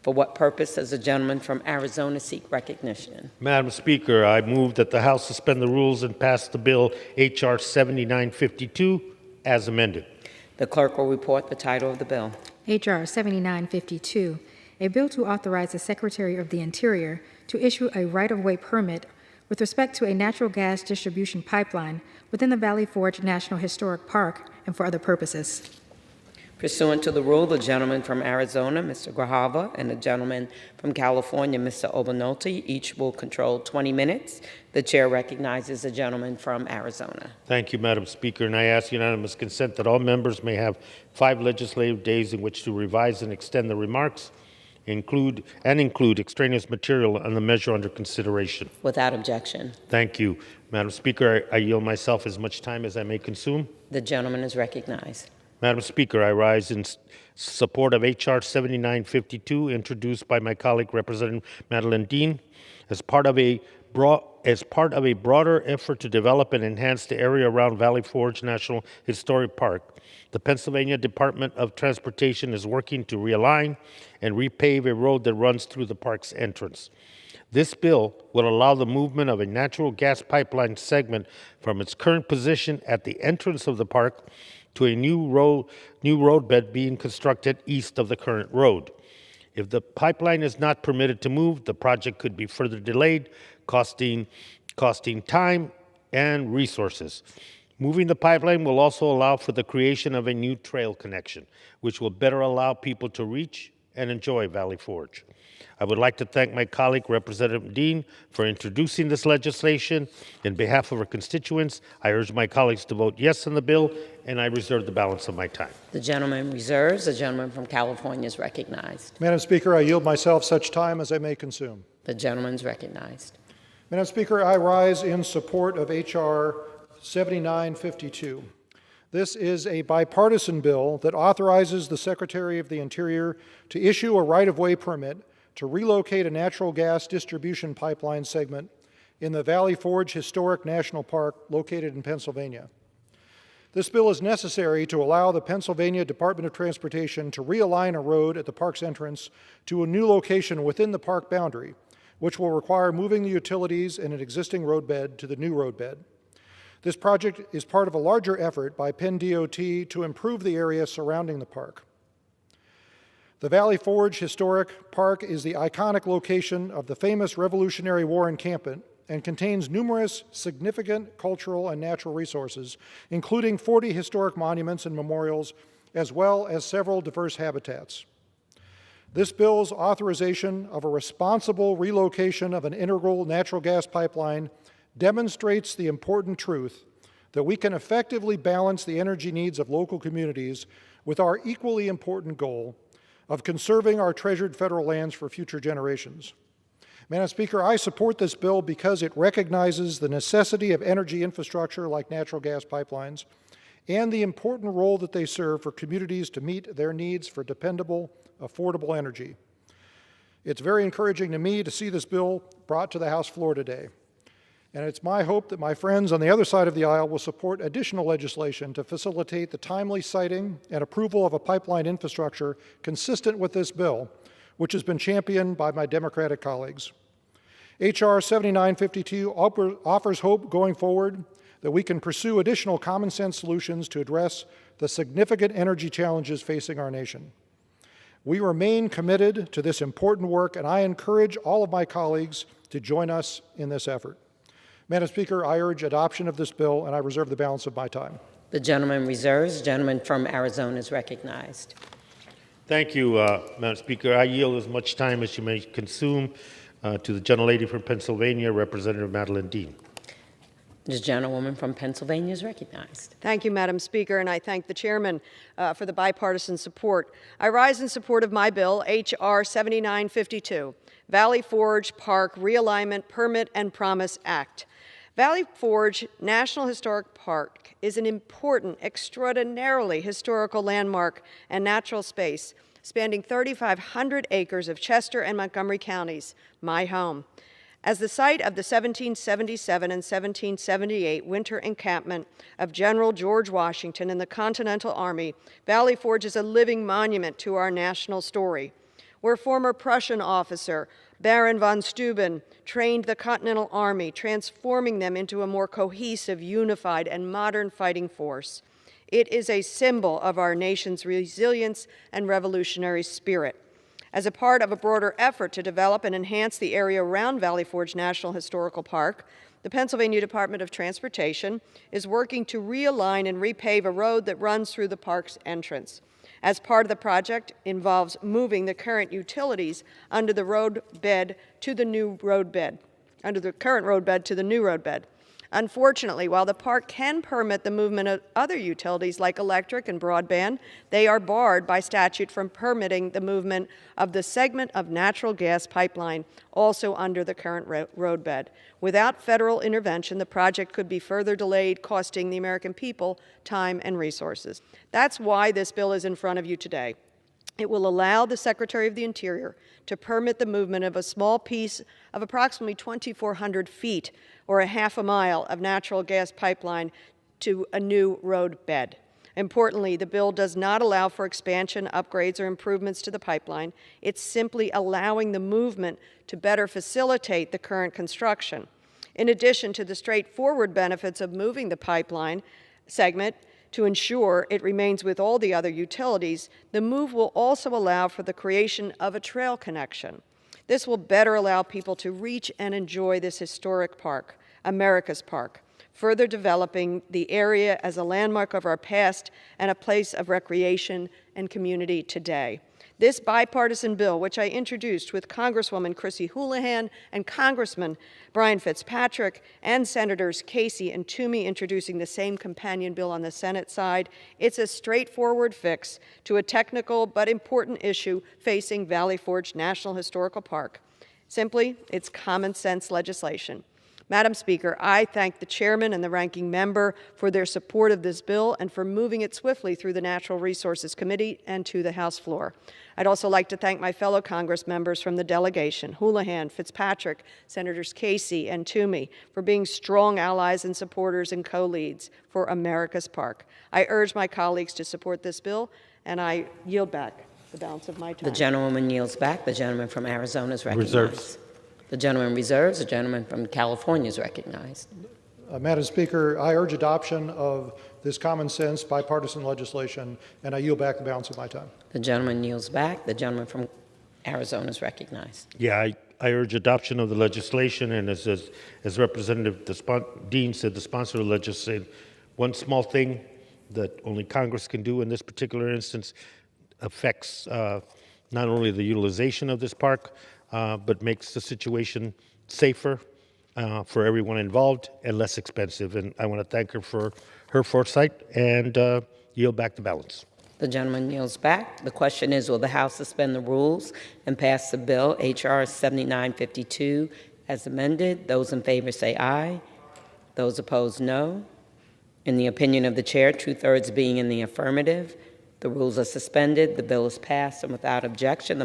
For what purpose does the gentleman from Arizona seek recognition? Madam Speaker, I move that the House suspend the rules and pass the bill H.R. 7952 as amended. The clerk will report the title of the bill. H.R. 7952, a bill to authorize the Secretary of the Interior to issue a right-of-way permit with respect to a natural gas distribution pipeline within the Valley Forge National Historic Park and for other purposes. Pursuant to the rule, the gentleman from Arizona, Mr. Grijalva, and the gentleman from California, Mr. Obernolte, each will control 20 minutes. The chair recognizes the gentleman from Arizona. Thank you, Madam Speaker, and I ask unanimous consent that all members may have 5 legislative days in which to revise and extend the remarks, include extraneous material on the measure under consideration. Without objection. Thank you. Madam Speaker, I yield myself as much time as I may consume. The gentleman is recognized. Madam Speaker, I rise in support of H.R. 7952, introduced by my colleague, Representative Madeleine Dean, as part of a broader effort to develop and enhance the area around Valley Forge National Historic Park. The Pennsylvania Department of Transportation is working to realign and repave a road that runs through the park's entrance. This bill will allow the movement of a natural gas pipeline segment from its current position at the entrance of the park to a new roadbed being constructed east of the current road. If the pipeline is not permitted to move, the project could be further delayed, costing time and resources. Moving the pipeline will also allow for the creation of a new trail connection, which will better allow people to reach and enjoy Valley Forge. I would like to thank my colleague, Representative Dean, for introducing this legislation. In behalf of our constituents, I urge my colleagues to vote yes on the bill, and I reserve the balance of my time. The gentleman reserves. The gentleman from California is recognized. Madam Speaker, I yield myself such time as I may consume. The gentleman is recognized. Madam Speaker, I rise in support of H.R. 7952. This is a bipartisan bill that authorizes the Secretary of the Interior to issue a right-of-way permit to relocate a natural gas distribution pipeline segment in the Valley Forge Historic National Park located in Pennsylvania. This bill is necessary to allow the Pennsylvania Department of Transportation to realign a road at the park's entrance to a new location within the park boundary, which will require moving the utilities in an existing roadbed to the new roadbed. This project is part of a larger effort by Penn DOT to improve the area surrounding the park. The Valley Forge Historic Park is the iconic location of the famous Revolutionary War encampment and contains numerous significant cultural and natural resources, including 40 historic monuments and memorials, as well as several diverse habitats. This bill's authorization of a responsible relocation of an integral natural gas pipeline demonstrates the important truth that we can effectively balance the energy needs of local communities with our equally important goal of conserving our treasured federal lands for future generations. Madam Speaker, I support this bill because it recognizes the necessity of energy infrastructure like natural gas pipelines and the important role that they serve for communities to meet their needs for dependable, affordable energy. It's very encouraging to me to see this bill brought to the House floor today. And it's my hope that my friends on the other side of the aisle will support additional legislation to facilitate the timely siting and approval of a pipeline infrastructure consistent with this bill, which has been championed by my Democratic colleagues. H.R. 7952 offers hope going forward that we can pursue additional common sense solutions to address the significant energy challenges facing our nation. We remain committed to this important work, and I encourage all of my colleagues to join us in this effort. Madam Speaker, I urge adoption of this bill, and I reserve the balance of my time. The gentleman reserves. The gentleman from Arizona is recognized. Thank you, Madam Speaker. I yield as much time as you may consume to the gentlelady from Pennsylvania, Representative Madeleine Dean. This gentlewoman from Pennsylvania is recognized. Thank you, Madam Speaker, and I thank the chairman for the bipartisan support. I rise in support of my bill, H.R. 7952, Valley Forge Park Realignment Permit and Promise Act. Valley Forge National Historic Park is an important, extraordinarily historical landmark and natural space spanning 3,500 acres of Chester and Montgomery counties, my home. As the site of the 1777 and 1778 winter encampment of General George Washington and the Continental Army, Valley Forge is a living monument to our national story. where former Prussian officer Baron von Steuben trained the Continental Army, transforming them into a more cohesive, unified, and modern fighting force. It is a symbol of our nation's resilience and revolutionary spirit. As a part of a broader effort to develop and enhance the area around Valley Forge National Historical Park, the Pennsylvania Department of Transportation is working to realign and repave a road that runs through the park's entrance. As part of the project involves moving the current utilities under the roadbed to the new roadbed, under the current roadbed to the new roadbed. Unfortunately, while the park can permit the movement of other utilities like electric and broadband, they are barred by statute from permitting the movement of the segment of natural gas pipeline also under the current roadbed. Without federal intervention, the project could be further delayed, costing the American people time and resources. That's why this bill is in front of you today. It will allow the Secretary of the Interior to permit the movement of a small piece of approximately 2,400 feet or a half a mile of natural gas pipeline to a new roadbed. Importantly, the bill does not allow for expansion, upgrades, or improvements to the pipeline. It's simply allowing the movement to better facilitate the current construction. In addition to the straightforward benefits of moving the pipeline segment to ensure it remains with all the other utilities, the move will also allow for the creation of a trail connection. This will better allow people to reach and enjoy this historic park, America's Park, further developing the area as a landmark of our past and a place of recreation and community today. This bipartisan bill, which I introduced with Congresswoman Chrissy Houlihan and Congressman Brian Fitzpatrick and Senators Casey and Toomey introducing the same companion bill on the Senate side, it's a straightforward fix to a technical but important issue facing Valley Forge National Historical Park. Simply, it's common sense legislation. Madam Speaker, I thank the chairman and the ranking member for their support of this bill and for moving it swiftly through the Natural Resources Committee and to the House floor. I'd also like to thank my fellow Congress members from the delegation, Houlihan, Fitzpatrick, Senators Casey and Toomey, for being strong allies and supporters and co-leads for America's Park. I urge my colleagues to support this bill, and I yield back the balance of my time. The gentlewoman yields back. The gentleman from Arizona is recognized. Reserves. The gentleman reserves. The gentleman from California is recognized. Madam Speaker, I urge adoption of this common sense bipartisan legislation, and I yield back the balance of my time. The gentleman yields back. The gentleman from Arizona is recognized. Yeah, I urge adoption of the legislation, and as Representative Dean said, the sponsor of the legislation, one small thing that only Congress can do in this particular instance affects not only the utilization of this park, but makes the situation safer for everyone involved and less expensive. And I want to thank her for her foresight and yield back the balance. The gentleman yields back. The question is, will the House suspend the rules and pass the bill, H.R. 7952, as amended? Those in favor say aye. Those opposed, no. In the opinion of the chair, 2/3 being in the affirmative, the rules are suspended. The bill is passed, and without objection, the